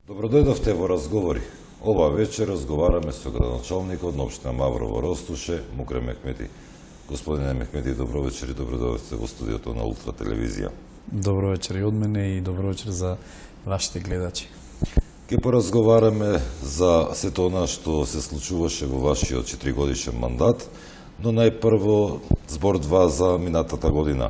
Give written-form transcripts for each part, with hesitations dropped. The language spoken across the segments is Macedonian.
Добродојдовте во разговори. Ова вечер разговараме со градоначалникот на општина Маврово Ростуше, Мукрем Мехмети. Господине Мехмети, добро вечер и добродојдовте во студиото на Ултра телевизија. Добро вечер и од мене и добро вечер за вашите гледачи. Ке поразговараме за сето она што се случуваше во вашиот 4-годишен мандат, но најпрво збор 2 за минатата година.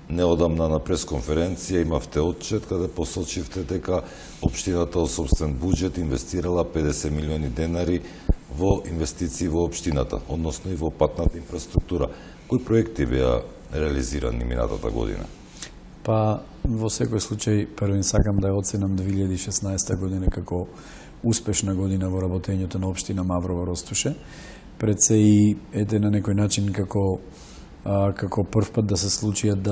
Неодамна на пресконференција имавте отчет каде посочивте дека општината од сопствен буџет инвестирала 50 милиони денари во инвестиции во општината, односно и во патната инфраструктура. Кои проекти беа реализирани минатата година? Па, во секој случај, првин сакам да ја оценам 2016 година како успешна година во работењето на општина Маврово Ростуше. Пред се и на некој начин како прв пат да се случиат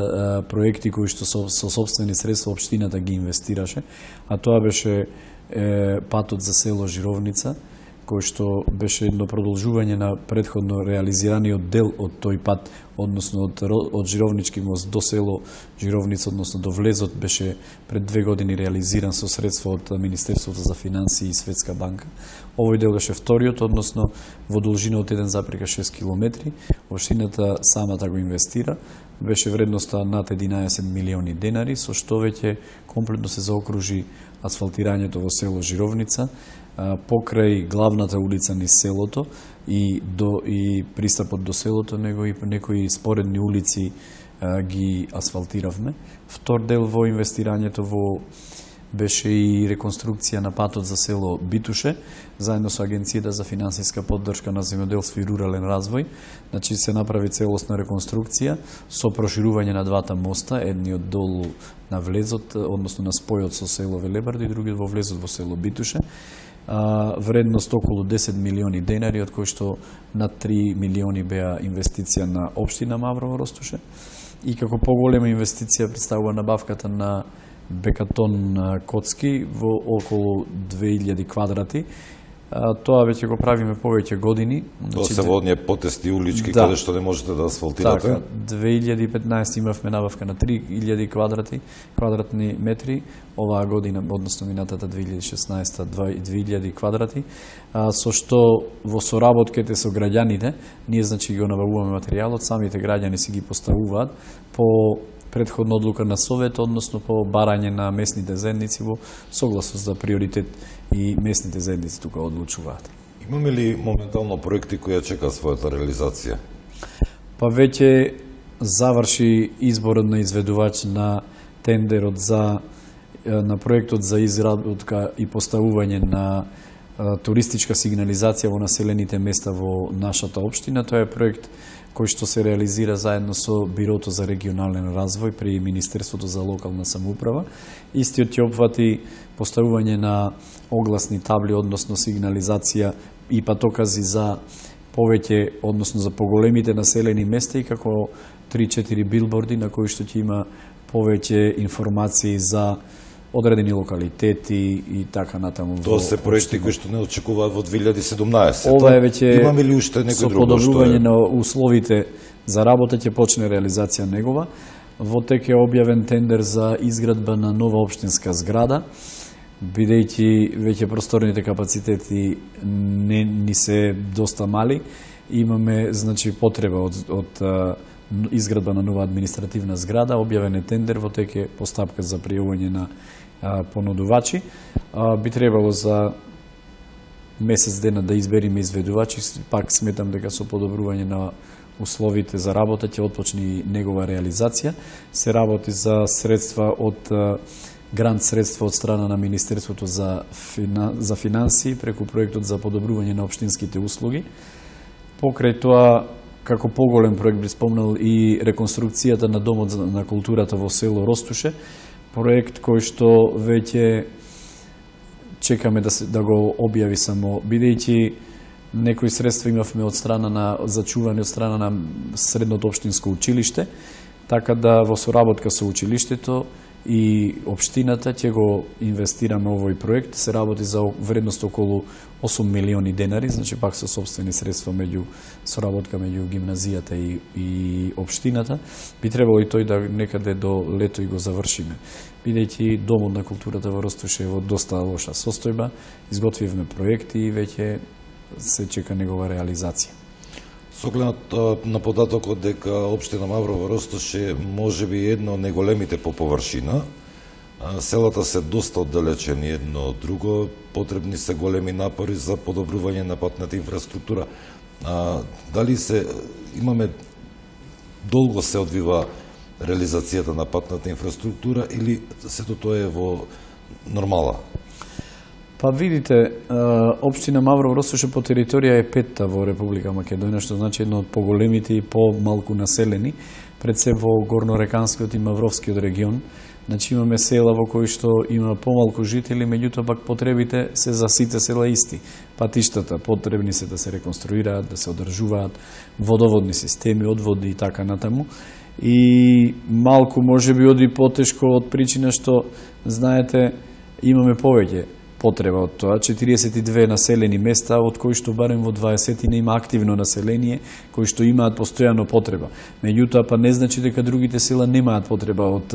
проекти кои што со сопствени средства општината ги инвестираше, а тоа беше патот за село Жировница, кој што беше едно продолжување на претходно реализираниот дел од тој пат, односно од Жировнички мост до село Жировница, односно до влезот, беше пред 2 години реализиран со средства од Министерството за финансии и Светска банка. Овој дел беше вториот, односно во должина од 1,6 километри. Општината самата го инвестира, беше вредноста над 11 милиони денари, со што веќе комплетно се заокружи асфалтирањето во село Жировница, покрај главната улица низ селото и пристапот до селото, него и некои споредни улици ги асфалтиравме. Втор дел во инвестирањето беше и реконструкција на патот за село Битуше, заедно со Агенцијата за финансиска поддршка на земјоделство и рурален развој. Значи се направи целосна реконструкција со проширување на двата моста, едниот долу на влезот, односно на спојот со село Велебарда и другиот во влезот во село Битуше. Вредност околу 10 милиони денари, од кои што над 3 милиони беа инвестиција на општина Маврово Ростуше. И како поголема инвестиција представува набавката на бекатон коцки во околу 2000 квадрати. Тоа веќе го правиме повеќе години. Тоа се во оние потесни улички каде што не можете да асфалтирате. Така, 2015 имавме набавка на 3000 квадратни метри, оваа година, односно минатата 2016 2000 квадрати, со што во соработките со граѓаните, ние значи го набавуваме материјалот, самите граѓани си ги поставуваат по предходна одлука на Совет, односно по барање на местните заедници во согласност за приоритет и местните заедници тука одлучуваат. Имаме ли моментално проекти кои чекаат својата реализација? Па веќе заврши изборот на изведувач на тендерот на проектот за изработка и поставување на туристичка сигнализација во населените места во нашата општина. Тоа е проект кој што се реализира заедно со Бирото за регионален развој при Министерството за локална самоуправа. Истиот ќе опфати поставување на огласни табли, односно сигнализација и патокази за повеќе, односно за поголемите населени места и како 3-4 билборди на кои што ќе има повеќе информации за одредени локалитети и така натаму. Тоа се проекти кои што не очекуваат во 2017. Ова е веќе имаме ли уште некој друго што подобрување на условите за работа ќе почне реализација негова. Во тек е објавен тендер за изградба на нова општинска зграда, бидејќи веќе просторните капацитети ни се доста мали, имаме значи потреба од изградба на нова административна зграда, објавен е тендер, во тек е постапка за пријавување на понудувачи. Би требало за месец дена да избериме изведувачи, пак сметам дека со подобрување на условите за работа ќе отпочне негова реализација. Се работи за средства од грант средства од страна на Министерството за финансии преку проектот за подобрување на општинските услуги. Покрај тоа, како поголем проект би спомнал и реконструкцијата на Домот на културата во село Ростуше, проект кој што веќе чекаме да го објави само, бидејќи некои средства имавме од страна на зачување од страна на Средното општинско училиште, така да во соработка со училиштето и општината ќе го инвестираме овој проект. Се работи за вредност околу 8 милиони денари, значи пак со собствени средства меѓу соработка меѓу гимназијата и општината. Би требало и тој да некаде до лето и го завршиме. Бидејќи Домот на културата во Ростуш е во доста лоша состојба, изготвивме проекти и веќе се чека негова реализација. Со оглед на податокот дека општина Маврово Ростуш е можеби едно од најголемите по површина, селата се доста оддалечени едно од друго, потребни се големи напори за подобрување на патната инфраструктура. Дали имаме долго се одвива реализацијата на патната инфраструктура или сето тоа е во нормала? Па видите, општина Маврово Ростуш по територија е петта во Република Македонија, што значи едно од поголемите и помалку населени, пред се во Горнореканскиот и Мавровскиот регион. Значи имаме села во кои што има помалку жители, меѓутоа пак потребите се за сите села исти. Патиштата потребни се да се реконструираат, да се одржуваат, водоводни системи, одводи и така натаму. И малку можеби оди потешко од причина што, знаете, имаме повеќе потреба од тоа. 42 населени места, од кои што барем во 20 не има активно население, кои што имаат постојано потреба. Меѓутоа, па не значи дека другите села немаат потреба од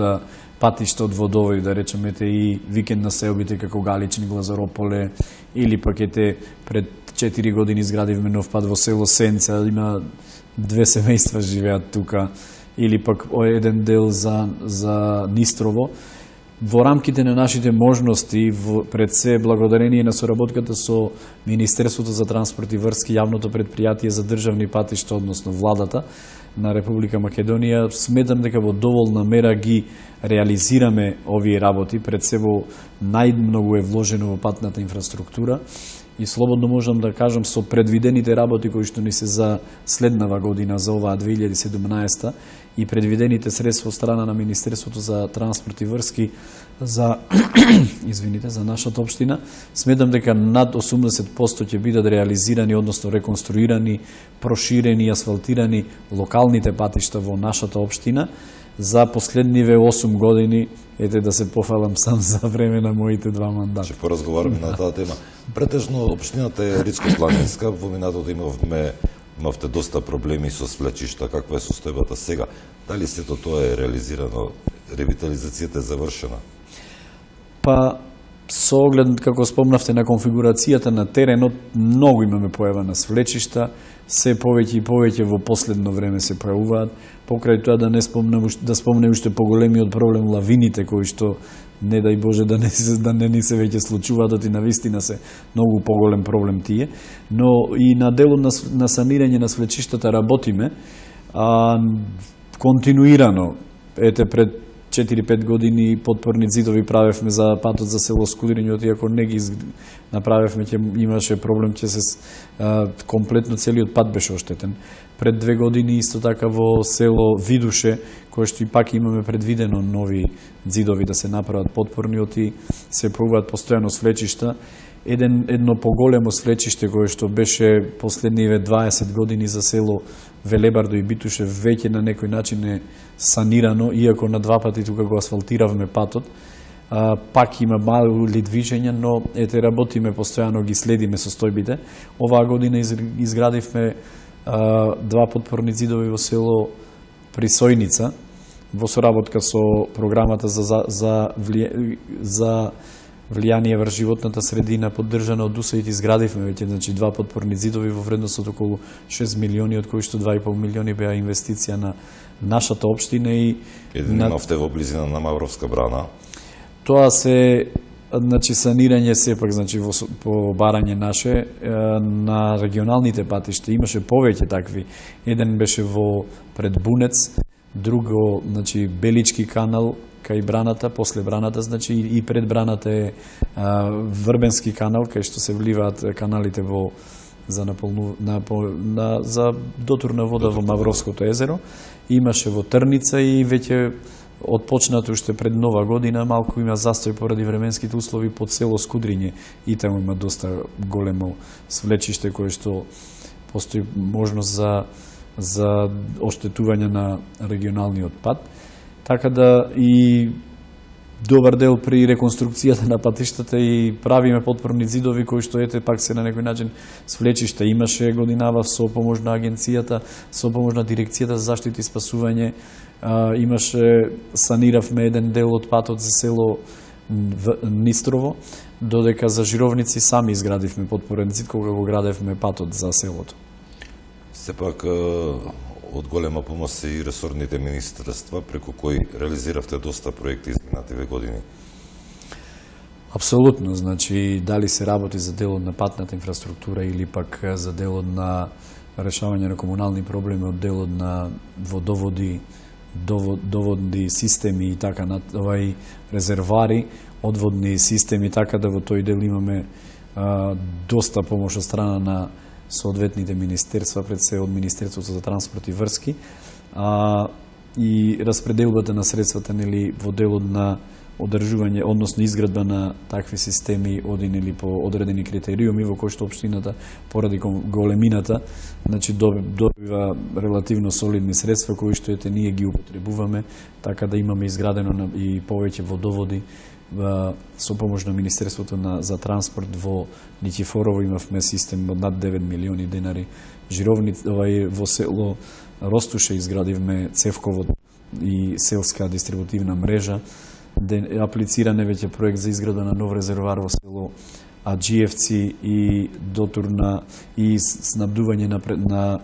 патишта, од водоводи, да речемете и викенд населбите како Галични, Глазарополе, или пак пред 4 години изградивме нов пат во село Сенца, има 2 семејства живеат тука, или пак еден дел за Нистрово. Во рамките на нашите можности, пред се благодарение на соработката со Министерството за транспорт и врски, јавното предпријатие за државни патишта, односно владата на Република Македонија, сметам дека во доволна мера ги реализираме овие работи. Пред се најмногу е вложено во патната инфраструктура и слободно можам да кажам со предвидените работи кои што ни се за следнава година, за оваа 2017 и предвидените средства од страна на Министерството за транспорт и врски за за нашата општина, сметам дека над 80% ќе бидат реализирани, односно реконструирани, проширени, асфалтирани локалните патишта во нашата општина за последниве 8 години. Ете да се пофалам сам за време на моите 2 мандати. Ќе поразговараме на таа тема. Претежно општината е Рицко-планинска, во минатото имавте доста проблеми со свлечишта. Каква е состојбата сега? Дали сето тоа е реализирано? Ревитализацијата е завршена? Па, со оглед, како спомнавте, на конфигурацијата на теренот, многу имаме појава на свлечишта, се повеќе и повеќе во последно време се појавуваат. Покрај тоа да спомнем уште поголемиот проблем лавините, кои што, не дај Боже, да не ни се веќе случуваат, и навистина се многу поголем проблем тие. Но и на делот на санирање на свлечиштата работиме, континуирано. Ете, пред 4-5 години подпорни зидови правевме за патот за село Скудрињот, иако не ги направевме, имаше проблем, че се комплетно целиот пат беше оштетен. Пред 2 години исто така во село Видуше, кое што и пак имаме предвидено нови зидови да се направат подпорниот и се појавуваат постојано свлечишта. Едно поголемо свлечиште кое што беше последниве 20 години за село Велебардо и Битуше веќе на некој начин е санирано, иако на 2 пати тука го асфалтиравме патот. Пак има мали движења, но ете работиме постојано, ги следиме состојбите. Оваа година изградивме 2 подпорни зидови во село Присојница, во соработка со програмата за влијание врз животната средина, поддржана од УСАИД, изградивме веќе 2 подпорни зидови во вредност од околу 6 милиони, од кои што 2,5 милиони беа инвестиција на нашата општина и имавте во близина на Мавровска брана. Тоа се санирање сепак по барање наше на регионалните патишта. Имаше повеќе такви. Еден беше пред Бунец, друго Белички канал кај браната, после браната, и пред браната е Врбенски канал, кај што се вливаат каналите за дотурна вода во Мавровското езеро. Имаше во Трница и веќе отпочнато уште пред Нова година, малку има застој поради временските услови под село Скудриње. И таму има доста големо свлечиште кое што постои можност за оштетување на регионалниот пат. Така да и добар дел при реконструкцијата на патиштата и правиме потпорни зидови кои што ете пак се на некој начин свлечишта. Имаше годинава со помош на агенцијата, со помош на дирекцијата за заштита и спасување, имаше саниравме еден дел од патот за село Нистрово, додека за Жировници сами изградивме потпорен зид кога го градевме патот за селото. Сепак од голема помош се и ресорните министерства преку кои реализиравте доста проекти изминативе години. Апсолутно, значи дали се работи за делот на патната инфраструктура или пак за делот на решавање на комунални проблеми, од делот на водоводи, доводни системи и така на резервари, одводни системи, така да во тој дел имаме доста помош од страна на соодветните министерства, пред се од Министерството за транспорт и врски, и распределбата на средствата нели во делот на одржување, односно изградба на такви системи оди нели по одредени критериуми во кои што општината поради големината, значи добива релативно солидни средства кои што ете ние ги употребуваме, така да имаме изградено и повеќе водоводи. Со помош на Министерството за транспорт во Никифорово имавме систем од над 9 милиони денари. Во село Ростуше изградивме цевковод и селска дистрибутивна мрежа. Аплициране веќе проект за изграда на нов резервар во село Аджиевци и дотурна и снабдување на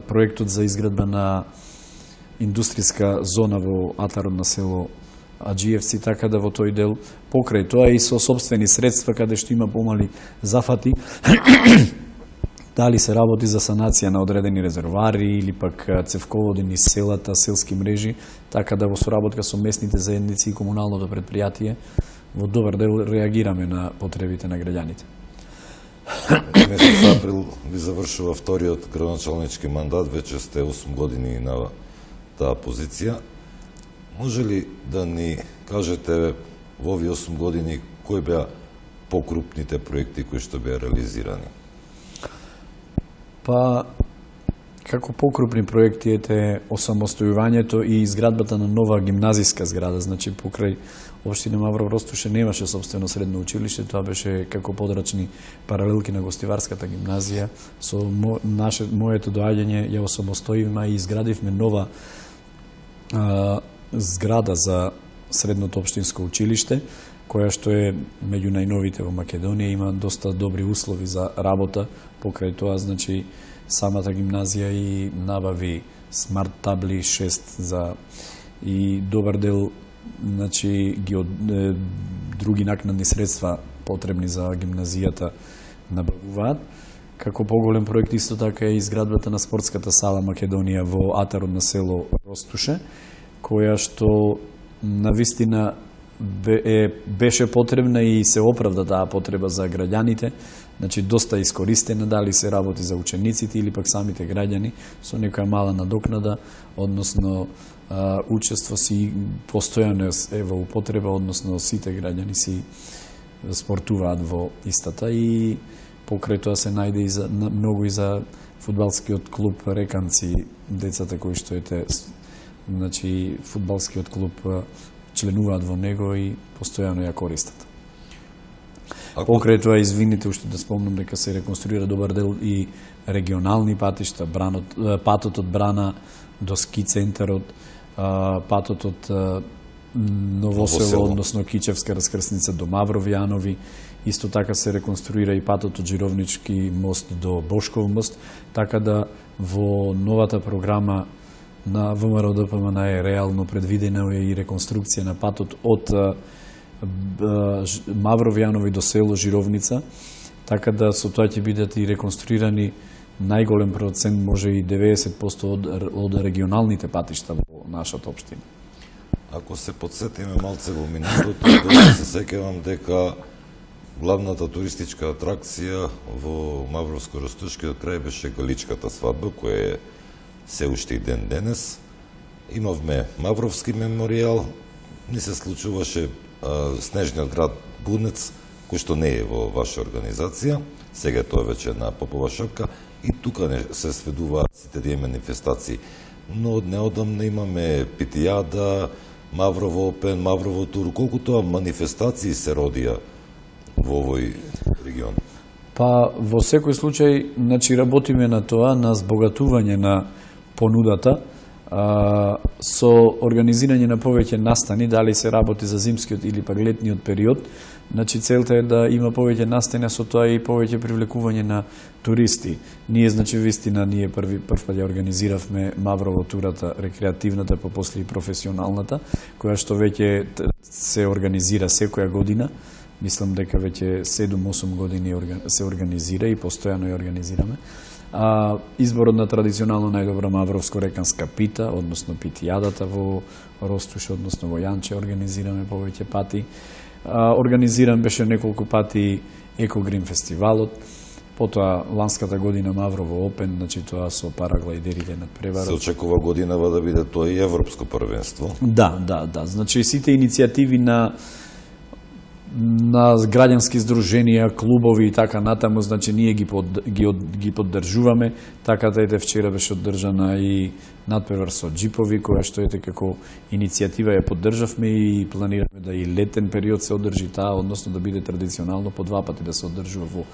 проектот за изградба на индустријска зона во атарот на село Аджиевци, така да во тој дел покрај тоа и со собствени средства каде што има помали зафати дали се работи за санација на одредени резервари или пак цевководи низ селата, селски мрежи, така да во соработка со местните заедници и комуналното предпријатие во добар дел реагираме на потребите на граѓаните. Месец април ви завршува вториот градоначалнички мандат, веќе сте 8 години на таа позиција. Може ли да ни кажете во овие 8 години кои беа покрупните проекти кои што беа реализирани? Па, како покрупни проекти ете осамостојувањето и изградбата на нова гимназиска зграда, значи покрај општина Маврово Ростуше немаше собствено средно училиште, тоа беше како подрачни паралелки на гостиварската гимназија. Со моето доаѓање ја осамостоивме и изградивме нова зграда за средното општинско училиште, која што е меѓу најновите во Македонија, има доста добри услови за работа. Покрај тоа, значи, самата гимназија и набави смарт табли 6 и добар дел, значи, други накнадни средства потребни за гимназијата набавуваат. Како поголем проект исто така е изградбата на спортската сала Македонија во атарот на село Ростуше, која што навистина беше потребна и се оправда таа потреба за граѓаните, значи доста искористена, дали се работи за учениците или пак самите граѓани со некоја мала надокнада, односно учество си постојано е во употреба, односно сите граѓани си спортуваат во истата и покрај тоа се најде и за, многу и за фудбалскиот клуб Реканци, децата кои што ете, значи фудбалскиот клуб членуваат во него и постојано ја користат. Покрај тоа, извините, уште да спомнам дека се реконструира добар дел и регионални патишта, патот од Брана до ски центарот, патот од Новосело, односно Кичевска раскрсница до Мавровјанови. Исто така се реконструира и патот од Жировнички мост до Бошков мост, така да во новата програма на ВМРО ДПМН е реално предвидена и реконструкција на патот од Мавровјанови до село Жировница, така да со тоа ќе бидат и реконструирани најголем процент, може и 90% од регионалните патишта во нашата општина. Ако се подсетиме малце во минатото, да се сеќавам дека главната туристичка атракција во Мавровско-Ростушкиот крај беше Галичката свадба, која е се уште и ден денес. Имавме Мавровски меморијал, ни се случуваше снежниот град Бунец, кој што не е во ваша организација, сега тоа веќе на Попова шапка, и тука не се сведуваат сите тие манифестации. Но од неодамна имаме Питијада, Маврово Опен, Маврово Тур, колку тоа манифестации се родија во овој регион? Па во секој случај, значи работиме на тоа, на збогатување на понудата, со организирање на повеќе настани, дали се работи за зимскиот или пак летниот период. Значи целта е да има повеќе настани, со тоа и повеќе привлекување на туристи. Ние, значи, вистина, ние прв пат ја организиравме Маврово турата, рекреативната, па после и професионалната, која што веќе се организира секоја година. Мислам дека веќе 7-8 години се организира и постојано ја организираме. Изборот на традиционално најдобра мавровско-реканска пита, односно питијадата во Ростуш, односно во Јанче, организираме повеќе пати. Организиран беше неколку пати Екогрин фестивалот, потоа ланската година Маврово Опен, значи тоа со параглайдерите на преварот. Се очекува годинава да биде тоа и европско првенство. Да. Значи сите иницијативи на граѓански здруженија, клубови и така натаму, значи ние ги поддржуваме. Така да вчера беше оддржана и надпревар со джипови, која што како иницијатива ја поддржавме и планираме да и летен период се одржи таа, односно да биде традиционално по 2 пати да се одржува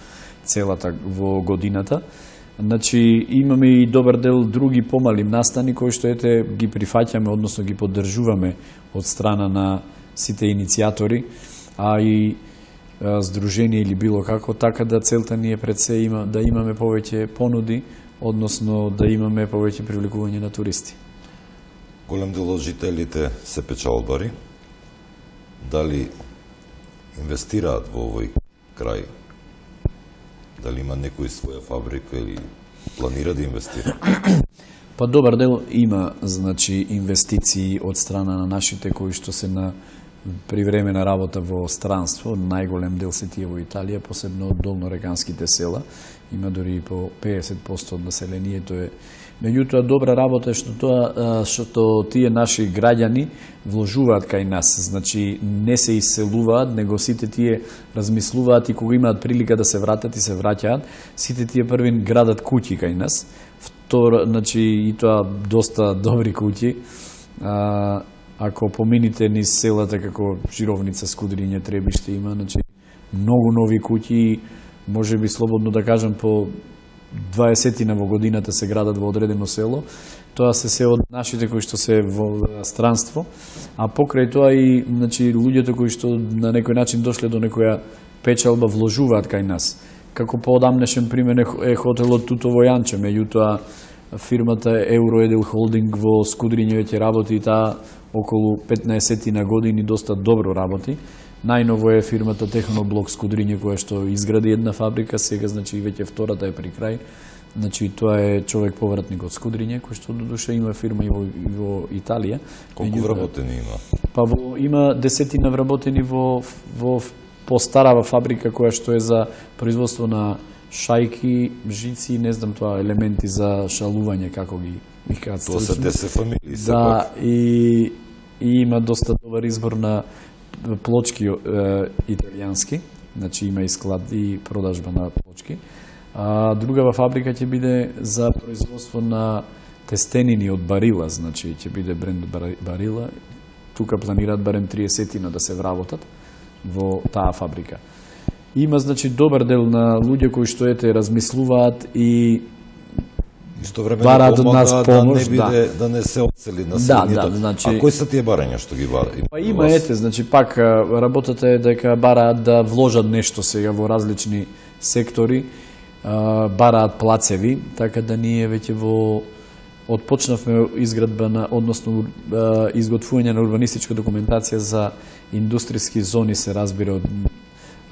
во годината. Значи имаме и добар дел други помали настани кои што ги прифаќаме, односно ги поддржуваме од страна на сите иницијатори, а и здружение или било како, така да целта ни е пред се да имаме повеќе понуди, односно да имаме повеќе привлекување на туристи. Голем дел од жителите се печалбари. Дали инвестираат во овој крај? Дали има некој своја фабрика или планира да инвестира? Па добар дел има, значи, инвестиции од страна на нашите кои што се на привремена работа во странство. Најголем дел се тие во Италија, посебно од долнореканските села. Има дори и по 50% од населението е. Меѓутоа добра работа е што тие наши граѓани вложуваат кај нас. Значи не се иселуваат, него сите тие размислуваат и кога имаат прилика да се вратат и се враќаат, сите тие првин градат куќи кај нас. Второ, значи и тоа доста добри куќи. Ако помините низ селата како Жировница, Скудриње, Требиште има, значи многу нови куќи, може би слободно да кажам по 20 во годината се градат во одредено село. Тоа се од нашите кои што се во странство, а покрај тоа и значи луѓето кои што на некој начин дошле до некоја печалба вложуваат кај нас. Како поодамнешен пример е хотелот Туто во Јанче, меѓутоа фирмата Евроедел Холдинг во Скудриње веќе работи и таа околу 15 на години доста добро работи. Најново е фирмата Техноблок Скудриње која што изгради една фабрика, сега значи веќе втората е при крај. Значи тоа е човек повратник од Скудриње кој што додуше има фирма и во Италија. Колку вработени има? Па има 10 вработени во постарава фабрика која што е за производство на шајки, жици, не знам тоа, елементи за шалување, како ги кажат. Тоа се 10 фамилии. Да, и има доста добар избор на плочки италијански, значи има и склад и продажба на плочки. Другава фабрика ќе биде за производство на тестенини од барила, значи ќе биде бренд барила. Тука планираат барем 30 да се вработат во таа фабрика. Има, значи, добар дел на луѓе кои што размислуваат и бараат од нас помош, да не се одсели населението. Да, значи. А кои се тие барања што ги бараат? Па има значи пак работата е дека бараат да вложат нешто сега во различни сектори, бараат плацеви, така да ние веќе отпочнавме изградба на, односно изготвување на урбанистичка документација за индустријски зони, се разбира од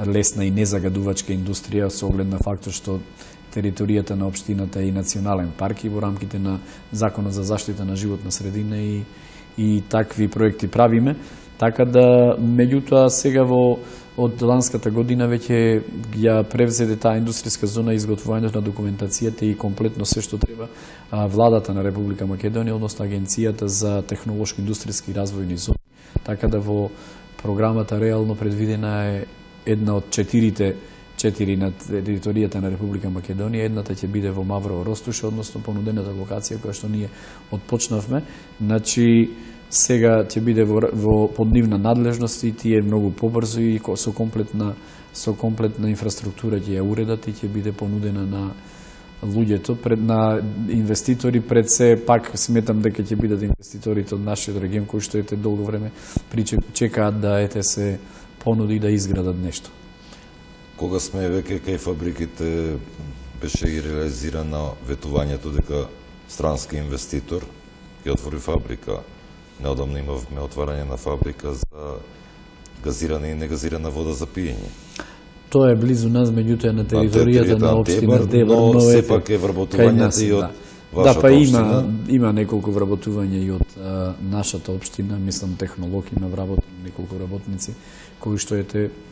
лесна и незагадувачка индустрија со оглед на фактор што територијата на општината е и национален парк и во рамките на Законот за заштита на животна средина и такви проекти правиме. Така да, меѓутоа, сега од ланската година веќе ја превзеде таа индустријска зона изготвувањето на документацијата и комплетно се што треба владата на Република Македонија, односно Агенцијата за технолошки индустријски развојни зони. Така да во програмата реално предвидена е една од 4 на територијата на Република Македонија, едната ќе биде во Маврово Ростуш, односно понудената локација која што ние отпочнавме. Значи, сега ќе биде во под нивна надлежност и тие многу побрзо и со комплетна инфраструктура ќе ја уредат и ќе биде понудена на луѓето, на инвеститори, пред се пак сметам дека ќе бидат инвеститорите од нашиот регион кои што долго време чекаат да се понуди да изградат нешто. Кога сме веќе кај фабриките беше и реализирано ветувањето дека странски инвеститор ќе отвори фабрика. Неодамно имавме отварање на фабрика за газирана и негазирана вода за пиење. Тоа е близу нас, меѓутоа на територијата на општина Дебар, но сепак е вработувањето и од вашата општина. Има неколку вработувања и од нашата општина, мислам технолог има неколку работници кои што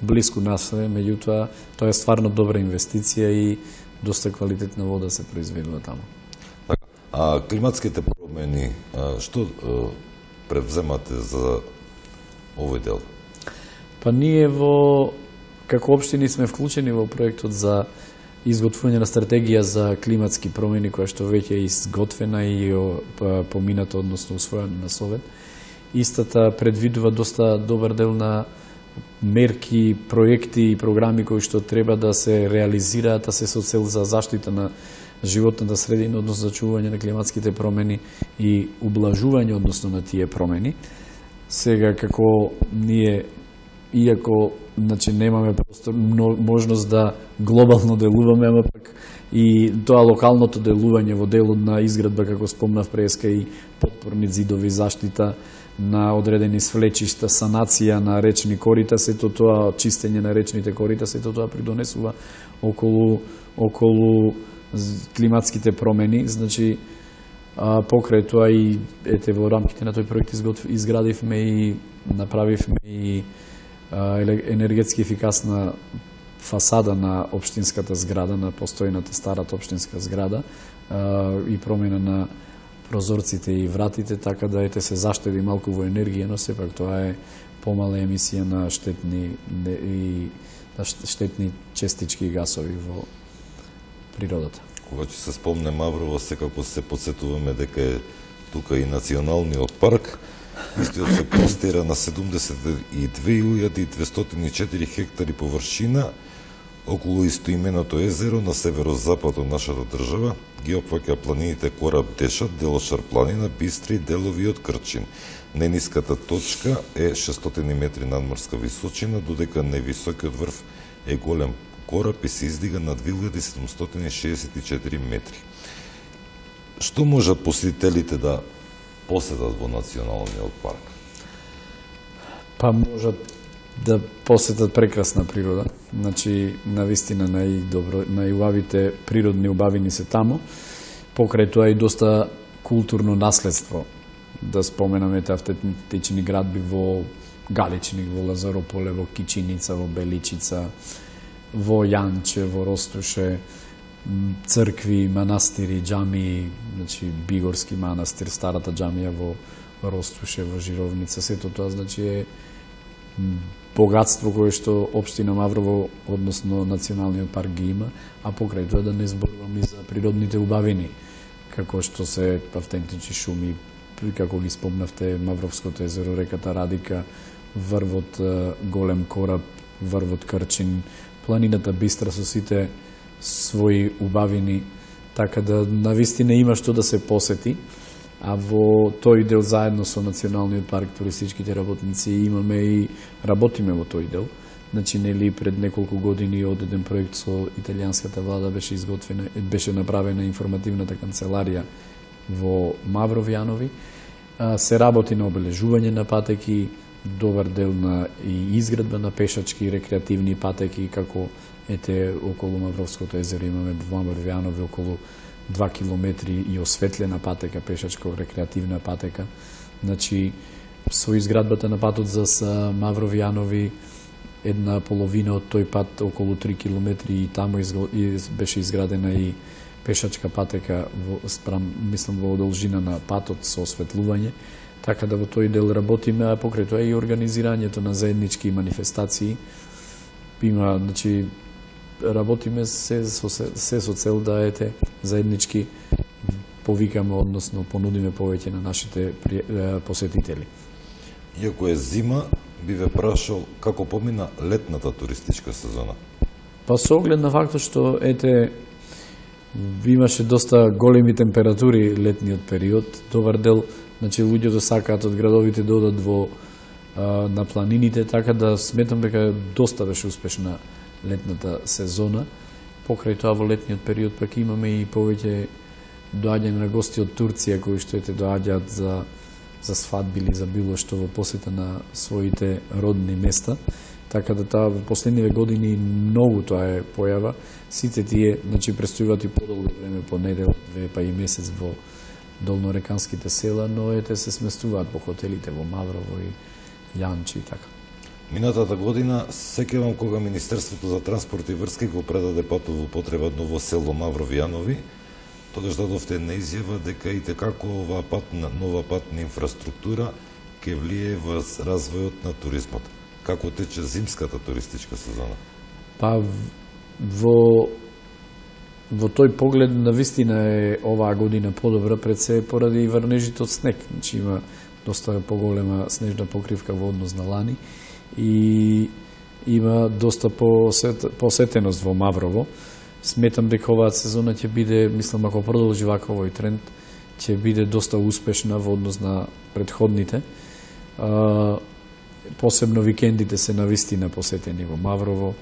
блиску нас, меѓутоа тоа е стварно добра инвестиција и доста квалитетна вода се произведува таму. Така, а климатските промени, што превземате за овој дел? Па ние како општини сме вклучени во проектот за изготвување на стратегија за климатски промени, која што веќе е изготвена и помината, односно усвоена на Совет. Истата предвидува доста добар дел на мерки, проекти и програми кои што треба да се реализираат, а се со цел за заштита на животната средина, односно за чување на климатските промени и ублажување односно на тие промени. Сега како ние, иако немаме можност да глобално делуваме, ама пак и тоа локалното делување во делот на изградба, како спомнав преска, и подпорни зидови, заштита на одредени свлечишта, санација на речни корита, сето тоа, чистење на речните корита, сето тоа придонесува околу климатските промени. Значи, покрај тоа и во рамките на тој проект изградивме и направивме и енергетски ефикасна фасада на општинската зграда, на постојната старата општинска зграда, и промена на прозорците и вратите, така да се заштеди малку во енергија, но сепак тоа е помала емисија на штетни честички и гасови во природата. Кога ќе се спомне Маврово, секако се подсетуваме дека е тука и националниот парк. Истиот се простира на 72.204 хектари површина, околу истоименото езеро на северозапад од нашата држава, ги опфаќа планините Кораб Дешат, Делошар планина, Бистри, делови од Крчин. Најниската точка е 600 метри надморска височина, додека највисокиот врв е Голем Кораб и се издига на 2764 метри. Што можат посетителите да посетат во националниот парк? Па можат да посетат прекрасна природа. Значи, навистина најубавите природни убавини се таму. Покрај тоа и доста културно наследство. Да споменаме автентични градби во Галичник, во Лазарополе, во Кичиница, во Беличица, во Јанче, во Ростуше, цркви, манастири, џамии, значи Бигорски манастир, старата џамија во Ростуше, во Жировница, сето тоа значи е богатство кое што општина Маврово, односно националниот парк ги има, а покрај тоа да не зборувам и за природните убавини, како што се автентични шуми, како ги спомнавте, Мавровското езеро, реката Радика, врвот Голем Кораб, врвот Крчин, планината Бистра со сите своји убавини, така да навистина има што да се посети, а во тој дел заедно со Националниот парк, туристичките работници имаме и работиме во тој дел. Значи, нели пред неколку години од еден проект со италијанската влада беше направена информативната канцеларија во Мавровјанови. Се работи на обележување на патеки, добар дел на и изградба на пешачки и рекреативни патеки, како околу Мавровското езеро имаме во Мавровјанови околу 2 километри и осветлена патека, пешачко-рекреативна патека. Значи, со изградбата на патот за Мавровјанови, една половина од тој пат, околу 3 километри, и таму беше изградена и пешачка патека, мислам во должина на патот со осветлување, така да во тој дел работиме, а покрај тоа и организирањето на заеднички манифестации. Има, значи, работиме се со цел да заеднички повикаме, односно понудиме повеќе на нашите посетители. Иако е зима, би ве прашал како помина летната туристичка сезона. Па со оглед на фактот што имаше доста големи температури летниот период, добар дел, значи луѓето сакаат од градовите да одат на планините, така да сметам дека доста беше успешна летната сезона. Покрај тоа во летниот период пак имаме и повеќе доаѓање на гости од Турција кои што доаѓаат за свадби или за било што во посета на своите родни места. Така да таа во последниве години многу тоа е појава. Сите тие, значи, престојуваат и подолго време, по недел, две, па и месец во долнореканските села, но се сместуваат по хотелите во Маврово и Јанчи и така. Минатата година сеќавам кога Министерството за транспорт и врски го предаде патот во употреба ново село Мавров Јанови, тогаш дадовте една изјава дека и како оваа нова патна инфраструктура ќе влие во развојот на туризмот. Како тече зимската туристичка сезона? Па во тој поглед на вистина е оваа година подобра, пред се поради врнежите од снег. Значи има доста поголема снежна покривка во однос на лани и има доста посетеност во Маврово. Сметам дека оваа сезона ќе биде, мислам, ако продолжи вака овој тренд, ќе биде доста успешна во однос на предходните. Посебно викендите се навистина посетени во Маврово,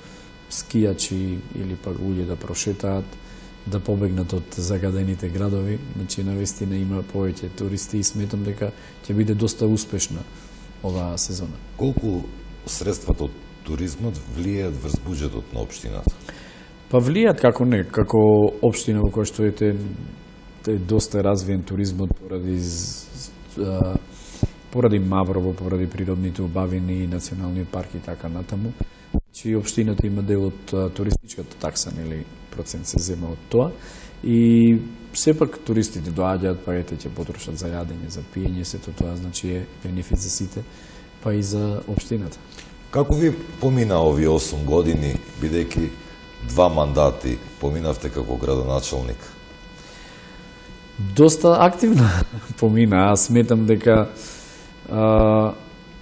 скијачи или пак луѓе да прошетаат, да побегнат од загадените градови. Значи, навистина има повеќе туристи и сметам дека ќе биде доста успешна оваа сезона. Колку средствата од туризмот влијаат врз буџетот на општината? Па влијаат како не, како општина во која што е доста развиен туризмот поради Маврово, поради природните убавини и националниот парк и така натаму. Че општината има дел од туристичката такса, нели, процент се зема од тоа. И сепак туристите доаѓаат, па ќе потрошат за јадење, за пиење, сето тоа значи е бенефит за сите, па и за општината. Како ви помина овие 8 години, бидејќи 2 мандати поминавте како градоначалник? Доста активно помина. Аз сметам дека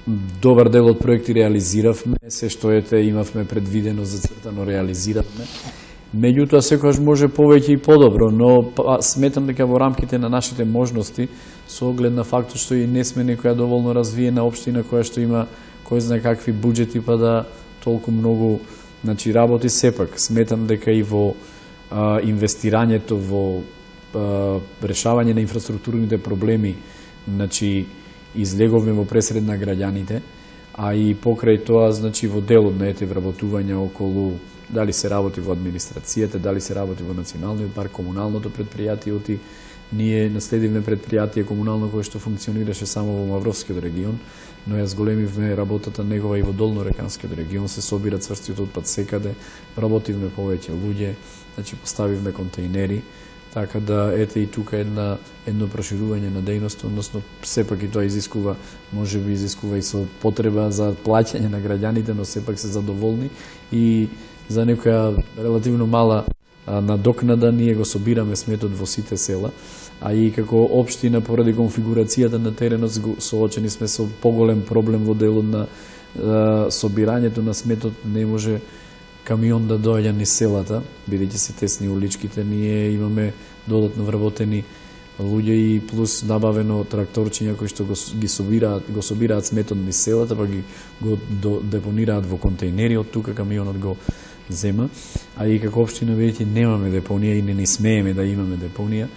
добар дел од проекти реализиравме, се што имавме предвидено, зацртано реализиравме. Меѓутоа секогаш може повеќе и подобро, но сметам дека во рамките на нашите можности, со оглед на фактот што и не сме некоја доволно развиена општина која што има кој знае какви буџети па да толку многу работи, сепак сметам дека и во инвестирањето во решавање на инфраструктурните проблеми, излеговме во пресред на граѓаните, а и покрај тоа, во делот на вработување околу дали се работи во администрацијата, дали се работи во националниот парк, комуналното предпријатие, ние наследивме предпријатие комунално кое што функционираше само во Мавровскиот регион, но ја зголемивме работата негова и во Долнореканскиот регион, се собира цврстиот отпад секаде, работивме повеќе луѓе, поставивме контейнери, така да и тука едно проширување на дејност, односно сепак и тоа изискува, можеби изискува и со потреба за плаќање на граѓаните, но сепак се задоволни и за некоја релативно мала надокнада ние го собираме сметот во сите села, а и како општина поради конфигурацијата на теренот соочени сме со поголем проблем во делот на собирањето на сметот. Не може камион да доаѓа низ селата, бидејќи се тесни уличките, ние имаме додатно вработени луѓе и плюс набавено тракторчиња кои што го собираат сметот низ селата, па го депонираат во контейнери, од тука камионот го зема. А и како општина бидејќи немаме депонија и не смееме да имаме депонија,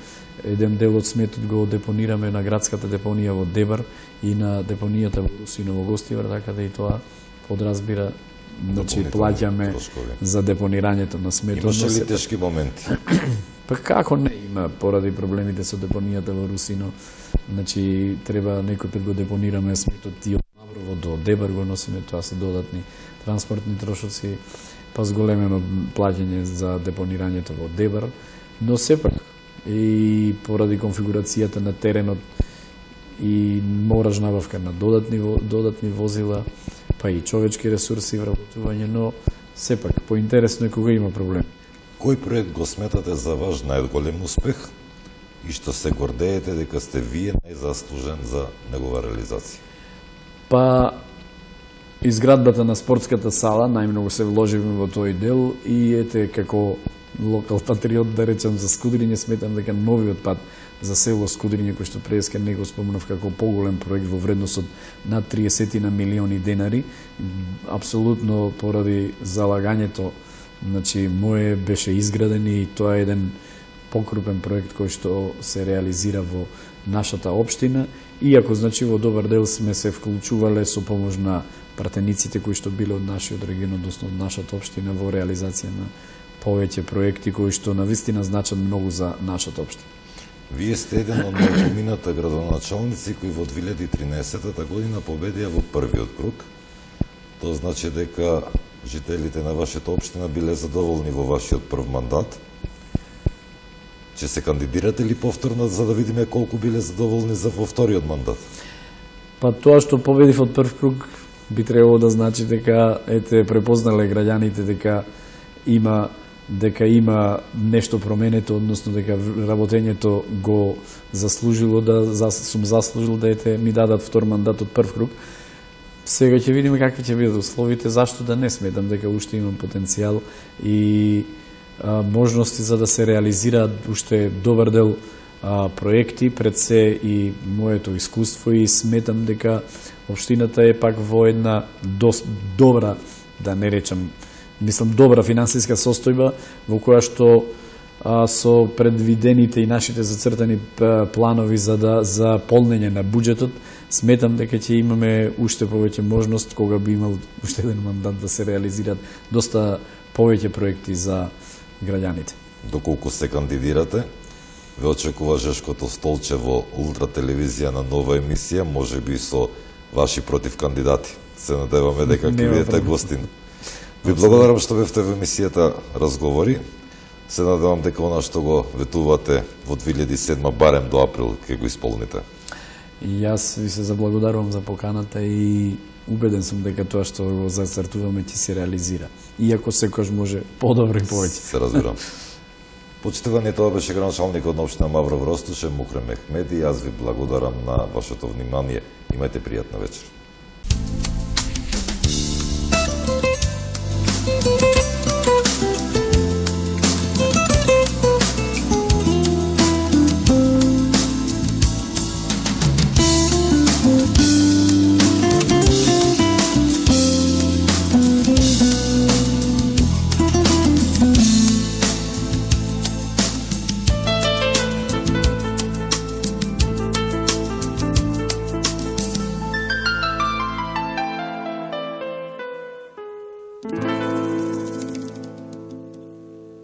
еден дел од сметот го депонираме на градската депонија во Дебар и на депонијата во Русино во Гостивар, така да и тоа подразбира, плаќаме за депонирањето на сметот. Имаше ли тешки моменти? Па како не има, поради проблемите со депонијата во Русино, треба некој пат го депонираме сметот и од Маврово до Дебар го носиме, тоа се додатни транспортни трошоци, па зголемено плаќање за депонирањето во Дебар, но сепак и поради конфигурацијата на теренот и мораш набавка на додатни возила, па и човечки ресурси и вработување, но сепак поинтересно е кога има проблем. Кој проект го сметате за ваш најголем успех, и што се гордеете дека сте вие најзаслужен за негова реализација? Па, изградбата на спортската сала, најмногу се вложиме во тој дел и ете како локал патриот, да речам, за Скудриње, сметам дека новиот пат за село Скудриње, кој што преска не го спомнав како поголем проект во вредност од над 30 на милиони денари, апсолутно поради залагањето, значи, мое беше изграден и тоа е еден покрупен проект кој што се реализира во нашата општина, иако, значи, во добар дел сме се вклучувале со помош на пратениците кои што биле од нашиот регион, односно од нашата општина, во реализација на повеќе проекти кои што навистина значат многу за нашата општина. Вие сте еден од најпомината градоначалници кои во 2013 година победија во првиот круг. Тоа значи дека жителите на вашата општина биле задоволни во вашиот прв мандат. Ќе се кандидирате ли повторно за да видиме колку биле задоволни за во вториот мандат? Па тоа што победив од прв круг би требало да значи дека препознале граѓаните дека има нешто променето, односно дека работењето го заслужило сум заслужил да ми дадат втор мандат од прв круг. Сега ќе видиме какви ќе бидат условите, зашто да не сметам дека уште имам потенцијал и можности за да се реализираат уште добар дел проекти, пред се и моето искуство, и сметам дека општината е пак во една добра, да не речам, мислам добра финансиска состојба, во која што со предвидените и нашите зацртани планови за полнење на буџетот, сметам дека ќе имаме уште повеќе можност, кога би имал уште еден мандат, да се реализираат доста повеќе проекти за граѓаните. Доколку се кандидирате, ве очекува жешкото столче во Ултра телевизија на нова емисија, можеби со ваши против кандидати. Се надеваме дека ќе бидете гостин. Ви благодарам што бевте во емисијата Разговори. Се надевам дека она што го ветувате во 2007 барем до април ќе го исполните. И јас ви се заблагодарувам за поканата и убеден сум дека тоа што го зацртуваме ќе се реализира. Иако секојаш може подобро и повеќе. Се разбирам. Почитувани, тоа беше градоначалникот на општина Маврово Ростуше, Мукрем Мехмеди. Јас ви благодарам на вашето внимание. Имајте пријатна вечер. Thank